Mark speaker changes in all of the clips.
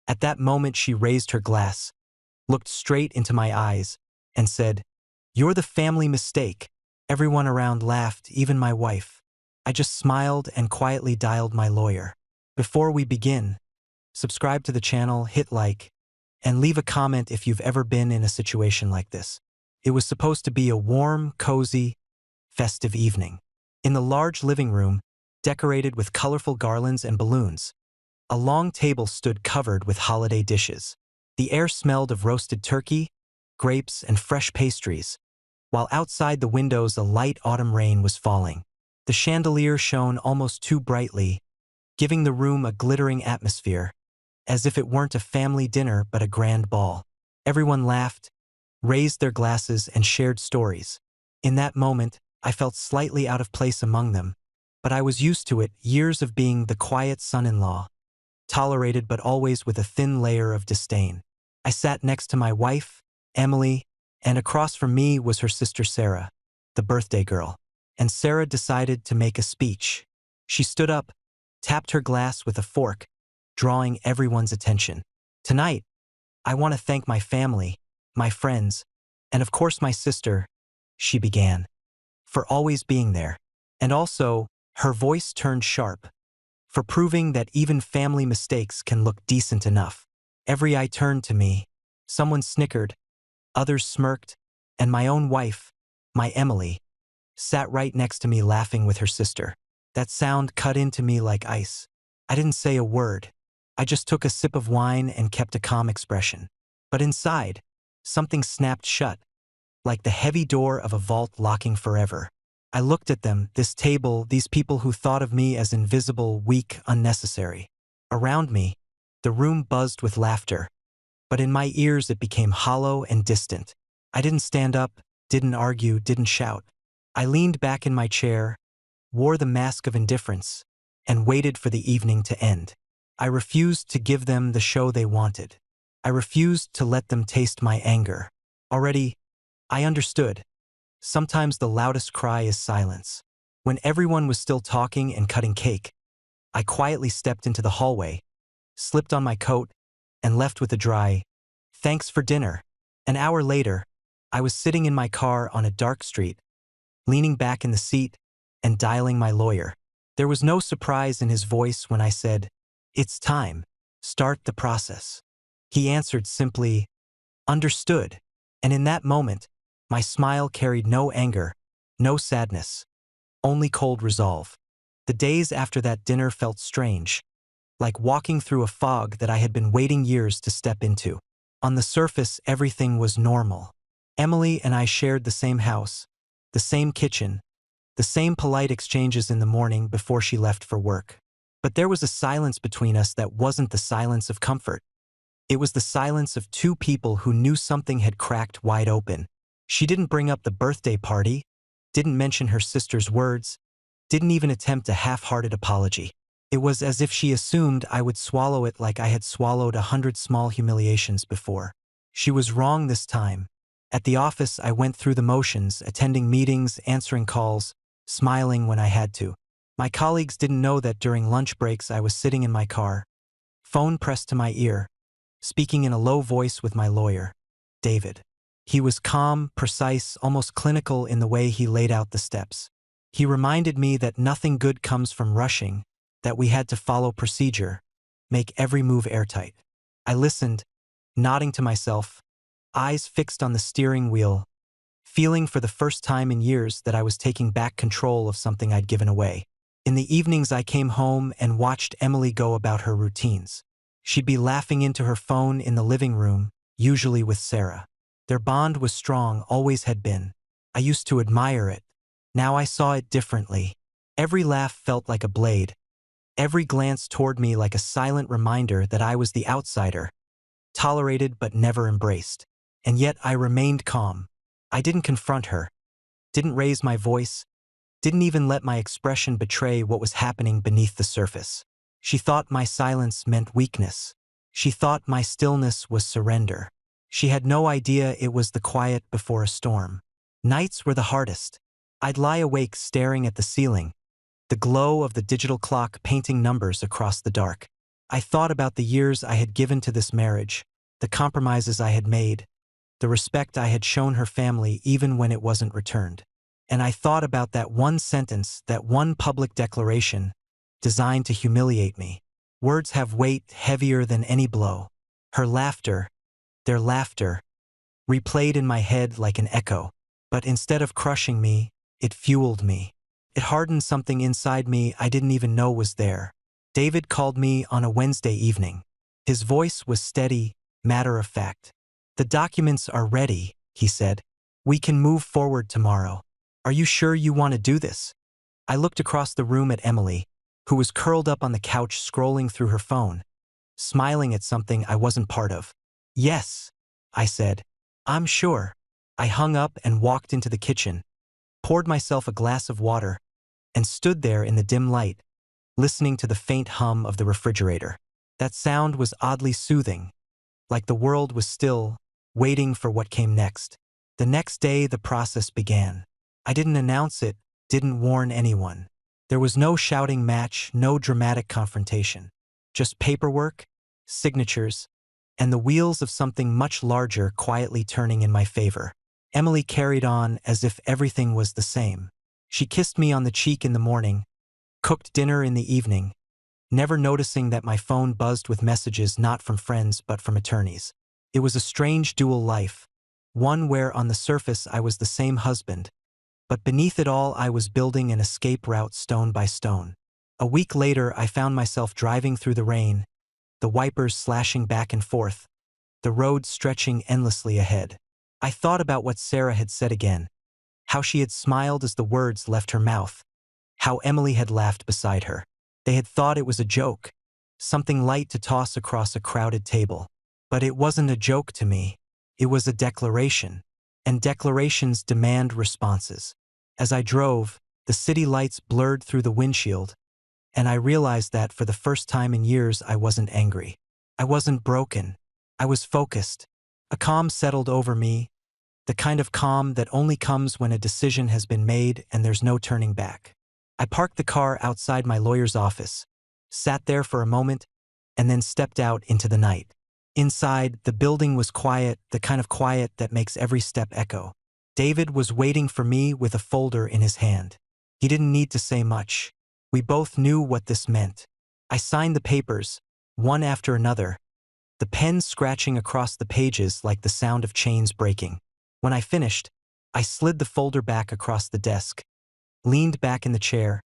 Speaker 1: At that moment she raised her glass, looked straight into my eyes, and said, "You're the family mistake." Everyone around laughed, even my wife. I just smiled and quietly dialed my lawyer. Before we begin, subscribe to the channel, hit like, and leave a comment if you've ever been in a situation like this. It was supposed to be a warm, cozy, festive evening. In the large living room, decorated with colorful garlands and balloons, a long table stood covered with holiday dishes. The air smelled of roasted turkey, grapes, and fresh pastries, while outside the windows a light autumn rain was falling. The chandelier shone almost too brightly, giving the room a glittering atmosphere, as if it weren't a family dinner but a grand ball. Everyone laughed, raised their glasses, and shared stories. In that moment, I felt slightly out of place among them, but I was used to it, years of being the quiet son-in-law, tolerated but always with a thin layer of disdain. I sat next to my wife, Emily, and across from me was her sister Sarah, the birthday girl. And Sarah decided to make a speech. She stood up, tapped her glass with a fork, drawing everyone's attention. "Tonight, I want to thank my family, my friends, and of course my sister," she began, "for always being there. And also," her voice turned sharp, "for proving that even family mistakes can look decent enough." Every eye turned to me. Someone snickered, others smirked, and my own wife, my Emily, sat right next to me laughing with her sister. That sound cut into me like ice. I didn't say a word. I just took a sip of wine and kept a calm expression. But inside, something snapped shut, like the heavy door of a vault locking forever. I looked at them, this table, these people who thought of me as invisible, weak, unnecessary. Around me, the room buzzed with laughter, but in my ears it became hollow and distant. I didn't stand up, didn't argue, didn't shout. I leaned back in my chair, wore the mask of indifference, and waited for the evening to end. I refused to give them the show they wanted. I refused to let them taste my anger. Already, I understood. Sometimes the loudest cry is silence. When everyone was still talking and cutting cake, I quietly stepped into the hallway, slipped on my coat, and left with a dry, "Thanks for dinner." An hour later, I was sitting in my car on a dark street, leaning back in the seat and dialing my lawyer. There was no surprise in his voice when I said, "It's time. Start the process." He answered simply, "Understood." And in that moment, my smile carried no anger, no sadness, only cold resolve. The days after that dinner felt strange, like walking through a fog that I had been waiting years to step into. On the surface, everything was normal. Emily and I shared the same house, the same kitchen, the same polite exchanges in the morning before she left for work. But there was a silence between us that wasn't the silence of comfort. It was the silence of two people who knew something had cracked wide open. She didn't bring up the birthday party, didn't mention her sister's words, didn't even attempt a half-hearted apology. It was as if she assumed I would swallow it like I had swallowed 100 small humiliations before. She was wrong this time. At the office, I went through the motions, attending meetings, answering calls, smiling when I had to. My colleagues didn't know that during lunch breaks I was sitting in my car, phone pressed to my ear, speaking in a low voice with my lawyer, David. He was calm, precise, almost clinical in the way he laid out the steps. He reminded me that nothing good comes from rushing, that we had to follow procedure, make every move airtight. I listened, nodding to myself, eyes fixed on the steering wheel, feeling for the first time in years that I was taking back control of something I'd given away. In the evenings I came home and watched Emily go about her routines. She'd be laughing into her phone in the living room, usually with Sarah. Their bond was strong, always had been. I used to admire it. Now I saw it differently. Every laugh felt like a blade, every glance toward me like a silent reminder that I was the outsider, tolerated but never embraced. And yet I remained calm. I didn't confront her, didn't raise my voice, didn't even let my expression betray what was happening beneath the surface. She thought my silence meant weakness. She thought my stillness was surrender. She had no idea it was the quiet before a storm. Nights were the hardest. I'd lie awake staring at the ceiling, the glow of the digital clock painting numbers across the dark. I thought about the years I had given to this marriage, the compromises I had made, the respect I had shown her family even when it wasn't returned. And I thought about that one sentence, that one public declaration, designed to humiliate me. Words have weight heavier than any blow. Her laughter, their laughter, replayed in my head like an echo. But instead of crushing me, it fueled me. It hardened something inside me I didn't even know was there. David called me on a Wednesday evening. His voice was steady, matter of fact. "The documents are ready," he said. "We can move forward tomorrow. Are you sure you want to do this?" I looked across the room at Emily, who was curled up on the couch scrolling through her phone, smiling at something I wasn't part of. "Yes," I said. "I'm sure." I hung up and walked into the kitchen, poured myself a glass of water, and stood there in the dim light, listening to the faint hum of the refrigerator. That sound was oddly soothing, like the world was still, waiting for what came next. The next day, the process began. I didn't announce it, didn't warn anyone. There was no shouting match, no dramatic confrontation. Just paperwork, signatures, and the wheels of something much larger quietly turning in my favor. Emily carried on as if everything was the same. She kissed me on the cheek in the morning, cooked dinner in the evening, never noticing that my phone buzzed with messages not from friends but from attorneys. It was a strange dual life, one where on the surface I was the same husband, but beneath it all I was building an escape route stone by stone. A week later I found myself driving through the rain, the wipers slashing back and forth, the road stretching endlessly ahead. I thought about what Sarah had said again, how she had smiled as the words left her mouth, how Emily had laughed beside her. They had thought it was a joke, something light to toss across a crowded table. But it wasn't a joke to me. It was a declaration, and declarations demand responses. As I drove, the city lights blurred through the windshield, and I realized that for the first time in years I wasn't angry. I wasn't broken. I was focused. A calm settled over me, the kind of calm that only comes when a decision has been made and there's no turning back. I parked the car outside my lawyer's office, sat there for a moment, and then stepped out into the night. Inside, the building was quiet, the kind of quiet that makes every step echo. David was waiting for me with a folder in his hand. He didn't need to say much. We both knew what this meant. I signed the papers, one after another, the pen scratching across the pages like the sound of chains breaking. When I finished, I slid the folder back across the desk, leaned back in the chair,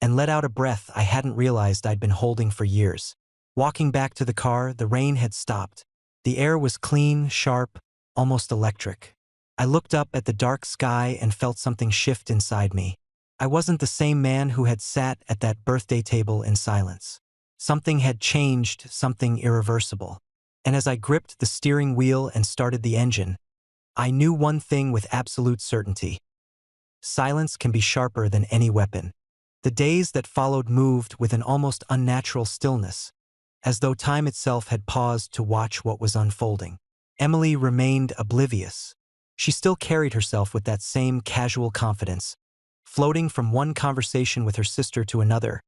Speaker 1: and let out a breath I hadn't realized I'd been holding for years. Walking back to the car, the rain had stopped. The air was clean, sharp, almost electric. I looked up at the dark sky and felt something shift inside me. I wasn't the same man who had sat at that birthday table in silence. Something had changed, something irreversible. And as I gripped the steering wheel and started the engine, I knew one thing with absolute certainty. Silence can be sharper than any weapon. The days that followed moved with an almost unnatural stillness, as though time itself had paused to watch what was unfolding. Emily remained oblivious. She still carried herself with that same casual confidence, floating from one conversation with her sister to another,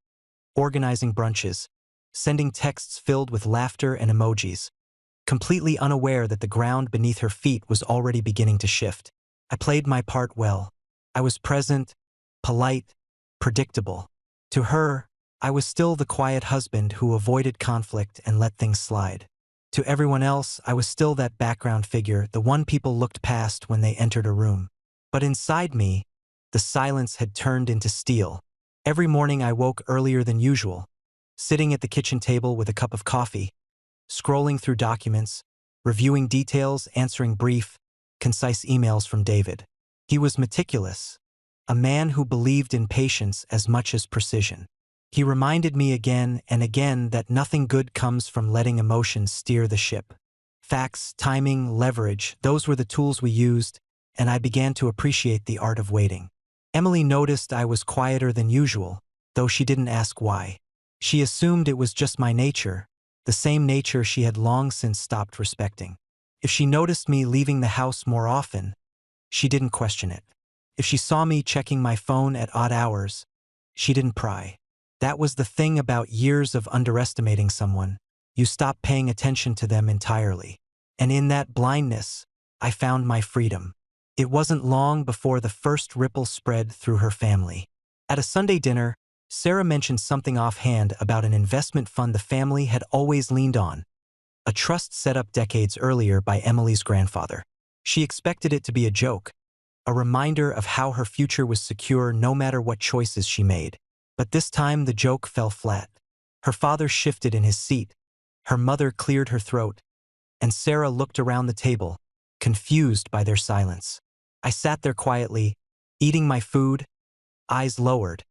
Speaker 1: organizing brunches, sending texts filled with laughter and emojis, completely unaware that the ground beneath her feet was already beginning to shift. I played my part well. I was present, polite, predictable. To her, I was still the quiet husband who avoided conflict and let things slide. To everyone else, I was still that background figure, the one people looked past when they entered a room. But inside me, the silence had turned into steel. Every morning I woke earlier than usual, sitting at the kitchen table with a cup of coffee, scrolling through documents, reviewing details, answering brief, concise emails from David. He was meticulous, a man who believed in patience as much as precision. He reminded me again and again that nothing good comes from letting emotions steer the ship. Facts, timing, leverage, those were the tools we used, and I began to appreciate the art of waiting. Emily noticed I was quieter than usual, though she didn't ask why. She assumed it was just my nature, the same nature she had long since stopped respecting. If she noticed me leaving the house more often, she didn't question it. If she saw me checking my phone at odd hours, she didn't pry. That was the thing about years of underestimating someone. You stop paying attention to them entirely. And in that blindness, I found my freedom. It wasn't long before the first ripple spread through her family. At a Sunday dinner, Sarah mentioned something offhand about an investment fund the family had always leaned on, a trust set up decades earlier by Emily's grandfather. She expected it to be a joke, a reminder of how her future was secure no matter what choices she made. But this time the joke fell flat. Her father shifted in his seat, her mother cleared her throat, and Sarah looked around the table, confused by their silence. I sat there quietly, eating my food, eyes lowered,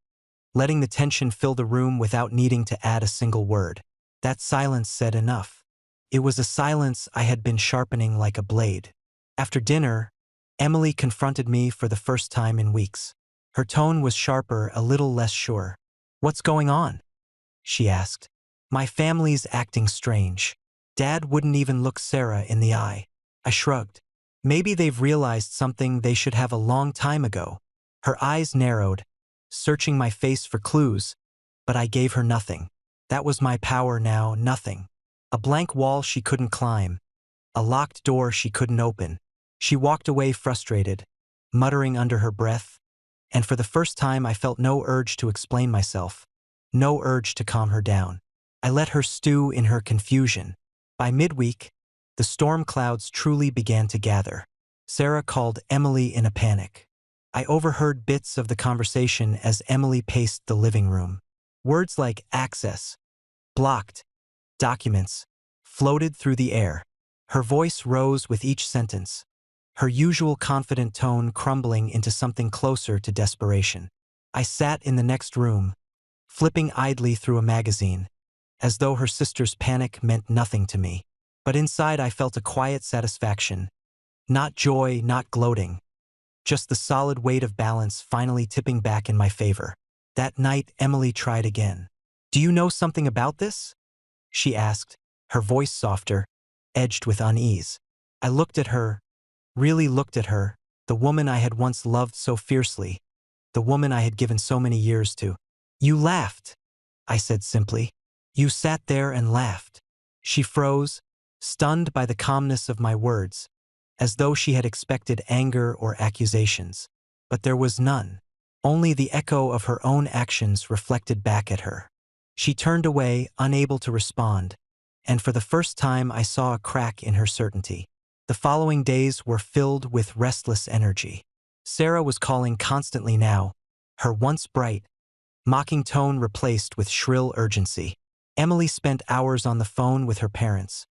Speaker 1: letting the tension fill the room without needing to add a single word. That silence said enough. It was a silence I had been sharpening like a blade. After dinner, Emily confronted me for the first time in weeks. Her tone was sharper, a little less sure. "What's going on?" she asked. "My family's acting strange." Dad wouldn't even look Sarah in the eye. I shrugged. Maybe they've realized something they should have a long time ago. Her eyes narrowed, searching my face for clues, but I gave her nothing. That was my power now, nothing. A blank wall she couldn't climb, a locked door she couldn't open. She walked away frustrated, muttering under her breath, and for the first time I felt no urge to explain myself, no urge to calm her down. I let her stew in her confusion. By midweek, the storm clouds truly began to gather. Sarah called Emily in a panic. I overheard bits of the conversation as Emily paced the living room. Words like access, blocked, documents, floated through the air. Her voice rose with each sentence, her usual confident tone crumbling into something closer to desperation. I sat in the next room, flipping idly through a magazine, as though her sister's panic meant nothing to me. But inside I felt a quiet satisfaction, not joy, not gloating, just the solid weight of balance finally tipping back in my favor. That night, Emily tried again. "Do you know something about this?" she asked, her voice softer, edged with unease. I looked at her, really looked at her, the woman I had once loved so fiercely, the woman I had given so many years to. "You laughed," I said simply. "You sat there and laughed." She froze, stunned by the calmness of my words, as though she had expected anger or accusations. But there was none, only the echo of her own actions reflected back at her. She turned away, unable to respond, and for the first time I saw a crack in her certainty. The following days were filled with restless energy. Sarah was calling constantly now, her once bright, mocking tone replaced with shrill urgency. Emily spent hours on the phone with her parents,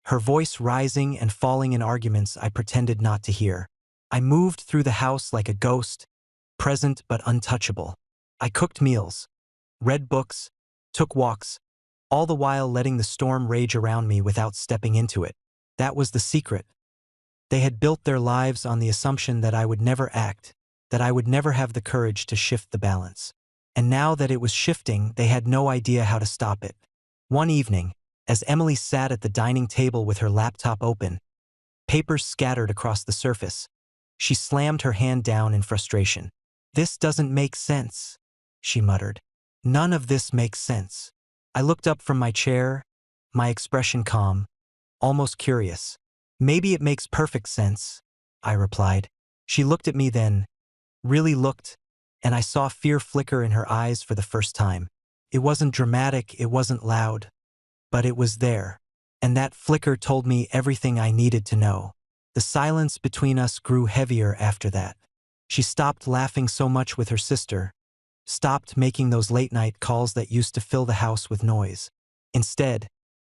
Speaker 1: her voice rising and falling in arguments I pretended not to hear. I moved through the house like a ghost, present but untouchable. I cooked meals, read books, took walks, all the while letting the storm rage around me without stepping into it. That was the secret. They had built their lives on the assumption that I would never act, that I would never have the courage to shift the balance. And now that it was shifting, they had no idea how to stop it. One evening, as Emily sat at the dining table with her laptop open, papers scattered across the surface, she slammed her hand down in frustration. "This doesn't make sense," she muttered. "None of this makes sense." I looked up from my chair, my expression calm, almost curious. "Maybe it makes perfect sense," I replied. She looked at me then, really looked, and I saw fear flicker in her eyes for the first time. It wasn't dramatic, it wasn't loud, but it was there. And that flicker told me everything I needed to know. The silence between us grew heavier after that. She stopped laughing so much with her sister, stopped making those late-night calls that used to fill the house with noise. Instead,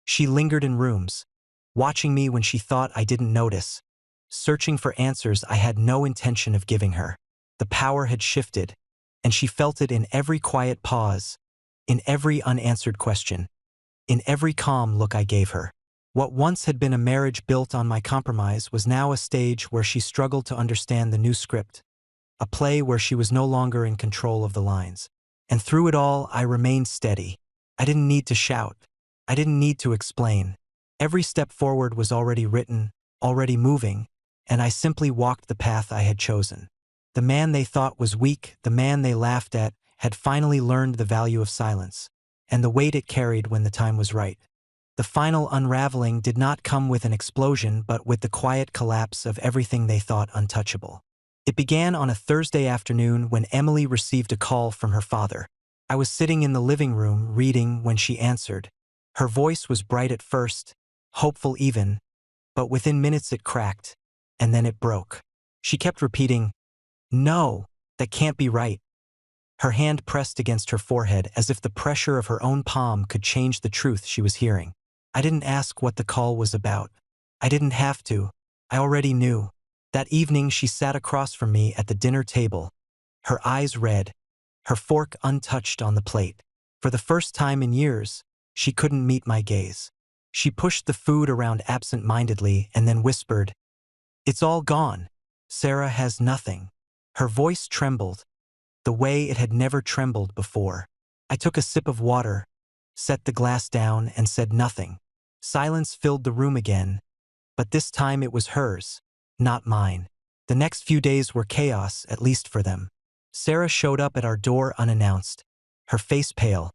Speaker 1: she lingered in rooms, watching me when she thought I didn't notice, searching for answers I had no intention of giving her. The power had shifted, and she felt it in every quiet pause, in every unanswered question, in every calm look I gave her. What once had been a marriage built on my compromise was now a stage where she struggled to understand the new script, a play where she was no longer in control of the lines. And through it all, I remained steady. I didn't need to shout. I didn't need to explain. Every step forward was already written, already moving, and I simply walked the path I had chosen. The man they thought was weak, the man they laughed at, had finally learned the value of silence, and the weight it carried when the time was right. The final unraveling did not come with an explosion but with the quiet collapse of everything they thought untouchable. It began on a Thursday afternoon when Emily received a call from her father. I was sitting in the living room reading when she answered. Her voice was bright at first, hopeful even, but within minutes it cracked, and then it broke. She kept repeating, "No, that can't be right." Her hand pressed against her forehead as if the pressure of her own palm could change the truth she was hearing. I didn't ask what the call was about. I didn't have to. I already knew. That evening she sat across from me at the dinner table, her eyes red, her fork untouched on the plate. For the first time in years, she couldn't meet my gaze. She pushed the food around absent-mindedly and then whispered, "It's all gone. Sarah has nothing." Her voice trembled, the way it had never trembled before. I took a sip of water, set the glass down, and said nothing. Silence filled the room again, but this time it was hers, not mine. The next few days were chaos, at least for them. Sarah showed up at our door unannounced, her face pale,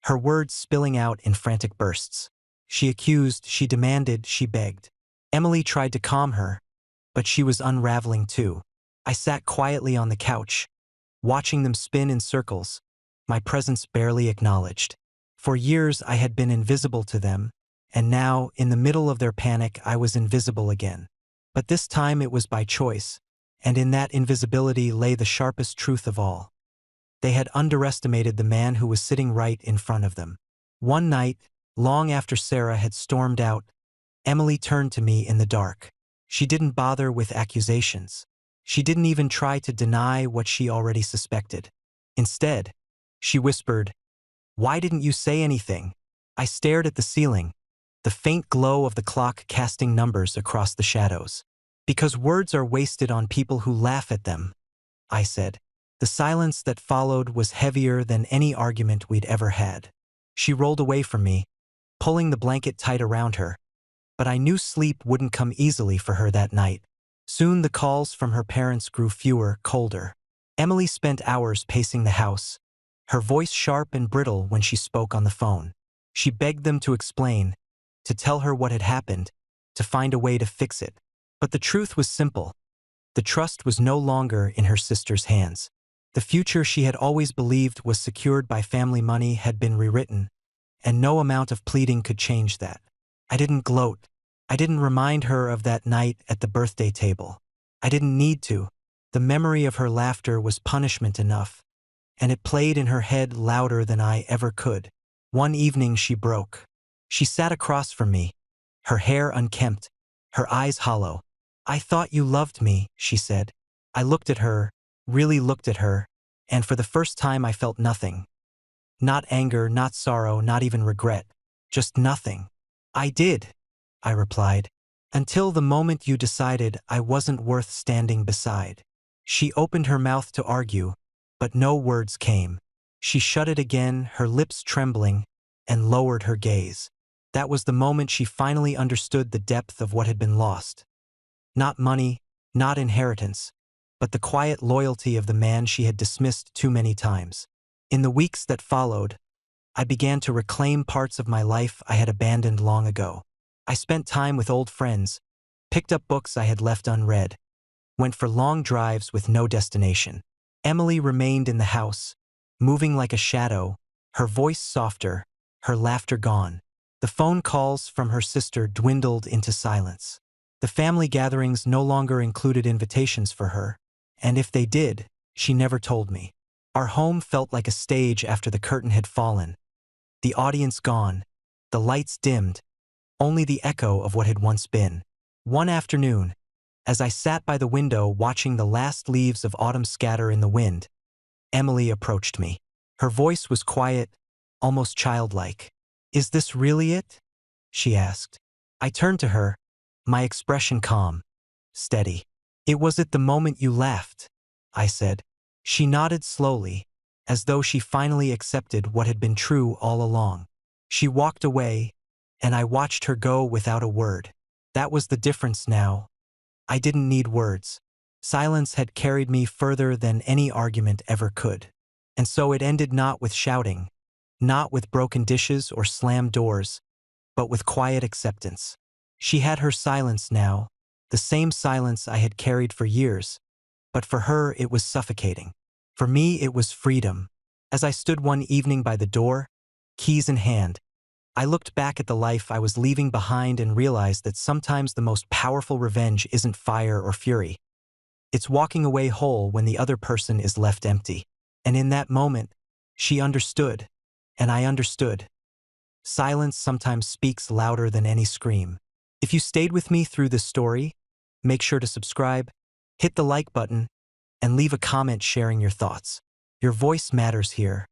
Speaker 1: her words spilling out in frantic bursts. She accused, she demanded, she begged. Emily tried to calm her, but she was unraveling too. I sat quietly on the couch, watching them spin in circles, my presence barely acknowledged. For years I had been invisible to them, and now, in the middle of their panic, I was invisible again. But this time it was by choice, and in that invisibility lay the sharpest truth of all. They had underestimated the man who was sitting right in front of them. One night, long after Sarah had stormed out, Emily turned to me in the dark. She didn't bother with accusations. She didn't even try to deny what she already suspected. Instead, she whispered, "Why didn't you say anything?" I stared at the ceiling, the faint glow of the clock casting numbers across the shadows. "Because words are wasted on people who laugh at them," I said. The silence that followed was heavier than any argument we'd ever had. She rolled away from me, pulling the blanket tight around her. But I knew sleep wouldn't come easily for her that night. Soon the calls from her parents grew fewer, colder. Emily spent hours pacing the house, her voice sharp and brittle when she spoke on the phone. She begged them to explain, to tell her what had happened, to find a way to fix it. But the truth was simple. The trust was no longer in her sister's hands. The future she had always believed was secured by family money had been rewritten, and no amount of pleading could change that. I didn't gloat. I didn't remind her of that night at the birthday table. I didn't need to. The memory of her laughter was punishment enough, and it played in her head louder than I ever could. One evening she broke. She sat across from me, her hair unkempt, her eyes hollow. "I thought you loved me," she said. I looked at her, really looked at her, and for the first time I felt nothing. Not anger, not sorrow, not even regret. Just nothing. "I did," I replied, "until the moment you decided I wasn't worth standing beside." She opened her mouth to argue, but no words came. She shut it again, her lips trembling, and lowered her gaze. That was the moment she finally understood the depth of what had been lost. Not money, not inheritance, but the quiet loyalty of the man she had dismissed too many times. In the weeks that followed, I began to reclaim parts of my life I had abandoned long ago. I spent time with old friends, picked up books I had left unread, went for long drives with no destination. Emily remained in the house, moving like a shadow, her voice softer, her laughter gone. The phone calls from her sister dwindled into silence. The family gatherings no longer included invitations for her, and if they did, she never told me. Our home felt like a stage after the curtain had fallen. The audience gone, the lights dimmed, only the echo of what had once been. One afternoon, as I sat by the window watching the last leaves of autumn scatter in the wind, Emily approached me. Her voice was quiet, almost childlike. "Is this really it?" she asked. I turned to her, my expression calm, steady. "It was at the moment you laughed," I said. She nodded slowly, as though she finally accepted what had been true all along. She walked away, and I watched her go without a word. That was the difference now. I didn't need words. Silence had carried me further than any argument ever could. And so it ended not with shouting, not with broken dishes or slammed doors, but with quiet acceptance. She had her silence now, the same silence I had carried for years, but for her it was suffocating. For me it was freedom. As I stood one evening by the door, keys in hand, I looked back at the life I was leaving behind and realized that sometimes the most powerful revenge isn't fire or fury. It's walking away whole when the other person is left empty. And in that moment, she understood, and I understood. Silence sometimes speaks louder than any scream. If you stayed with me through this story, make sure to subscribe, hit the like button, and leave a comment sharing your thoughts. Your voice matters here.